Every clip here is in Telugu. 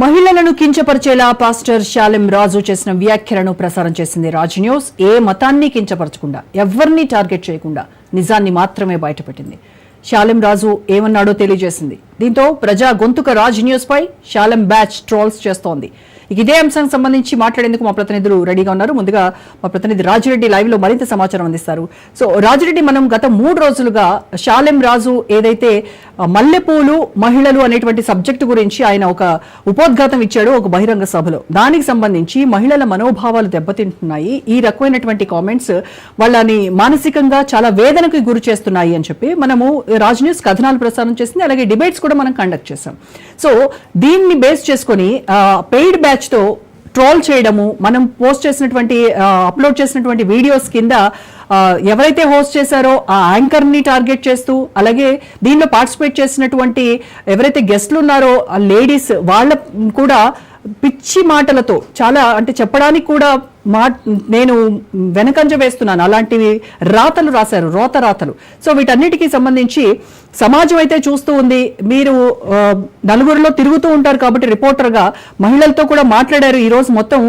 మహిళలను కించపరిచేలా పాస్టర్ శాలెం రాజు చేసిన వ్యాఖ్యలను ప్రసారం చేసింది రాజ్ న్యూస్. ఏ మతాన్ని కించపరచకుండా, ఎవరిని టార్గెట్ చేయకుండా నిజాన్ని మాత్రమే బయటపెట్టింది. శాలెం రాజు ఏమన్నాడో తెలియజేసింది. దీంతో ప్రజా గొంతుక రాజ్ న్యూస్ పై శాలెం బ్యాచ్ ట్రోల్స్ చేస్తోంది. ఇదే అంశానికి సంబంధించి మాట్లాడేందుకు మా ప్రతినిధులు రెడీగా ఉన్నారు. ముందుగా మా ప్రతినిధి రాజిరెడ్డి లైవ్ లో మరింత సమాచారం అందిస్తారు. సో రాజిరెడ్డి, మనం గత 3 రోజులుగా శాలెం రాజు ఏదైతే మల్లెపూలు మహిళలు అనేటువంటి సబ్జెక్టు గురించి ఆయన ఒక ఉపోద్ఘాతం ఇచ్చాడు ఒక బహిరంగ సభలో. దానికి సంబంధించి మహిళల మనోభావాలు దెబ్బతింటున్నాయి, ఈ రకమైనటువంటి కామెంట్స్ వాళ్ళని మానసికంగా చాలా వేదనకు గురి చేస్తున్నాయి అని చెప్పి మనము రాజ్ న్యూస్ కథనాలు ప్రసారం చేసింది. అలాగే డిబేట్స్ కూడా మనం కండక్ట్ చేసాం. సో దీన్ని బేస్ చేసుకొని పెయిడ్ బ్యాచ్ తో ట్రోల్ చేయడము, మనం పోస్ట్ చేసినటువంటి అప్లోడ్ చేసినటువంటి వీడియోస్ కింద ఎవరైతే హోస్ట్ చేశారో ఆ యాంకర్ ని టార్గెట్ చేస్తూ, అలాగే దీనిలో పార్టిసిపేట్ చేసినటువంటి ఎవరైతే గెస్ట్లు ఉన్నారో ఆ లేడీస్ వాళ్ళ కూడా పిచ్చి మాటలతో, చాలా అంటే చెప్పడానికి కూడా నేను వెనకంజ వేస్తున్నాను అలాంటివి రాతలు రాశారు, రాతలు. సో వీటన్నిటికీ సంబంధించి సమాజం అయితే చూస్తూ ఉంది. మీరు నలుగురిలో తిరుగుతూ ఉంటారు కాబట్టి రిపోర్టర్గా మహిళలతో కూడా మాట్లాడారు ఈ రోజు మొత్తం.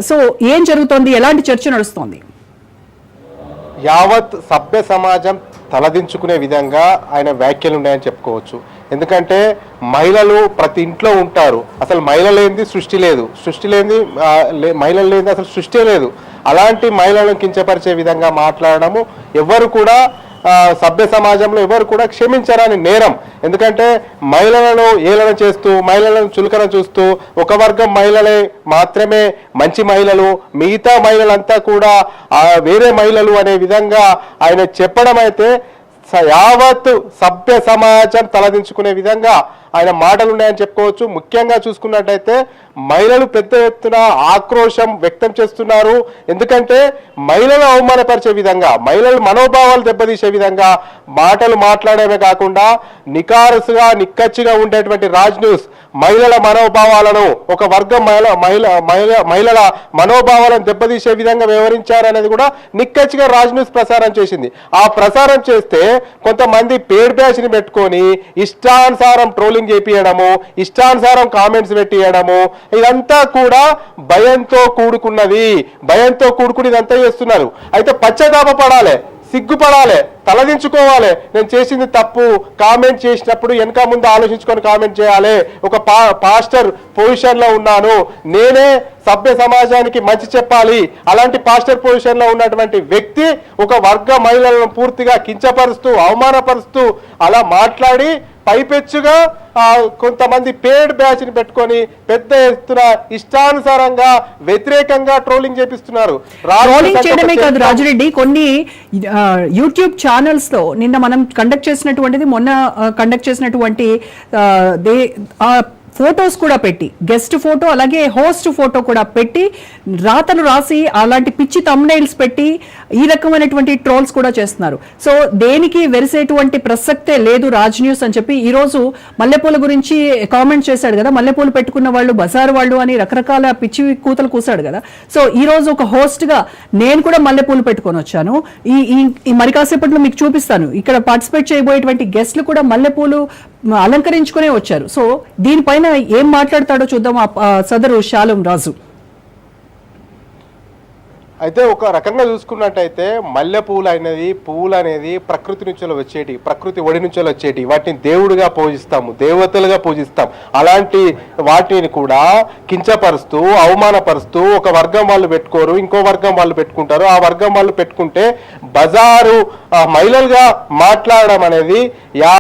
సో ఏం జరుగుతోంది, ఎలాంటి చర్చ నడుస్తోంది? యావత్ సభ్య సమాజం తలదించుకునే విధంగా ఆయన వ్యాఖ్యలు ఉన్నాయని చెప్పుకోవచ్చు. ఎందుకంటే మహిళలు ప్రతి ఇంట్లో ఉంటారు. అసలు మహిళ లేనిది సృష్టి లేదు, సృష్టి లేనిది మహిళలు లేనిది అసలు సృష్టి లేదు. అలాంటి మహిళలను కించపరిచే విధంగా మాట్లాడడము ఎవరు కూడా సభ్య సమాజంలో ఎవరు కూడా క్షమించరాని నేరం. ఎందుకంటే మహిళలను ఏలన చేస్తూ, మహిళలను చులకన చూస్తూ, ఒక వర్గం మహిళలే మాత్రమే మంచి మహిళలు, మిగతా మహిళలంతా కూడా వేరే మహిళలు అనే విధంగా ఆయన చెప్పడం అయితే యావత్ సభ్య సమాజం తలదించుకునే విధంగా ఆయన మాటలు ఉన్నాయని చెప్పుకోవచ్చు. ముఖ్యంగా చూసుకున్నట్టయితే మహిళలు పెద్ద ఎత్తున ఆక్రోశం వ్యక్తం చేస్తున్నారు. ఎందుకంటే మహిళలు అవమానపరిచే విధంగా, మహిళలు మనోభావాలు దెబ్బతీసే విధంగా మాటలు మాట్లాడమే కాకుండా నికారసుగా నిక్కచ్చిగా ఉండేటువంటి రాజ్ న్యూస్ మహిళల మనోభావాలను, ఒక వర్గం మహిళల మనోభావాలను దెబ్బతీసే విధంగా వ్యవహరించారనేది కూడా నిక్కచ్చిగా రాజ్ న్యూస్ ప్రసారం చేసింది. ఆ ప్రసారం చేస్తే కొంతమంది పేడ్ బ్యాచ్ ని పెట్టుకొని ఇష్టానుసారం ట్రోలింగ్ చేపియడము, ఇష్టానుసారం కామెంట్స్ పెట్టియడము, ఇదంతా కూడా భయంతో కూడుకున్నది. భయంతో కూడుకుని ఇదంతా చేస్తున్నారు. అయితే పశ్చాత్తాపపడాలి, సిగ్గుపడాలి, తలదించుకోవాలి. నేను చేసింది తప్పు, కామెంట్ చేసినప్పుడు వెనక ముందు ఆలోచించుకొని కామెంట్ చేయాలి. ఒక పాస్టర్ పొజిషన్లో ఉన్నాను, నేనే సభ్య సమాజానికి మంచి చెప్పాలి. అలాంటి పాస్టర్ పొజిషన్లో ఉన్నటువంటి వ్యక్తి ఒక వర్గ మహిళలను పూర్తిగా కించపరుస్తూ, అవమానపరుస్తూ అలా మాట్లాడి పైపెచ్చుగా కొంతమంది పేడ్ బ్యాచ్ ని పెట్టుకొని పెద్ద ఎత్తున ఇష్టానుసారంగా వ్యతిరేకంగా ట్రోలింగ్ చేపిస్తున్నారు. ట్రోలింగ్ చేయడమే కాదు రాజిరెడ్డి, కొన్ని యూట్యూబ్ ఛానల్స్ లో నిన్న మనం కండక్ట్ చేసినటువంటిది, మొన్న కండక్ట్ చేసినటువంటి ఫోటోస్ కూడా పెట్టి, గెస్ట్ ఫోటో అలాగే హోస్ట్ ఫోటో కూడా పెట్టి రాతలు రాసి అలాంటి పిచ్చి థంబ్నెయిల్స్ పెట్టి ఈ రకమైనటువంటి ట్రోల్స్ కూడా చేస్తున్నారు. సో దేనికి వెరిసేటువంటి ప్రసక్తే లేదు రాజ్ న్యూస్ అని చెప్పి ఈ రోజు మల్లెపూల గురించి కామెంట్ చేశాడు కదా, మల్లెపూలు పెట్టుకున్న వాళ్ళు బజారు వాళ్ళు అని రకరకాల పిచ్చి కూతలు కూసాడు కదా. సో ఈ రోజు ఒక హోస్ట్ గా నేను కూడా మల్లెపూలు పెట్టుకొని వచ్చాను. ఈ మరి కాసేపట్లో మీకు చూపిస్తాను. ఇక్కడ పార్టిసిపేట్ చేయబోయేటువంటి గెస్ట్లు కూడా మల్లెపూలు అలంకరించుకునే వచ్చారు. సో దీనిపైన ఏం మాట్లాడతాడో చూద్దాం సదరు శాలెం రాజు. అయితే ఒక రకంగా చూసుకున్నట్టయితే మల్లె పువ్వులు అనేది ప్రకృతి నుంచి వచ్చేటి, ప్రకృతి ఒడి నుంచి వచ్చేటి, వాటిని దేవుడిగా పూజిస్తాము, దేవతలుగా పూజిస్తాం. అలాంటి వాటిని కూడా కించపరుస్తూ, అవమానపరుస్తూ ఒక వర్గం వాళ్ళు పెట్టుకోరు, ఇంకో వర్గం వాళ్ళు పెట్టుకుంటారు. ఆ వర్గం వాళ్ళు పెట్టుకుంటే బజారు మహిళలుగా మాట్లాడడం అనేది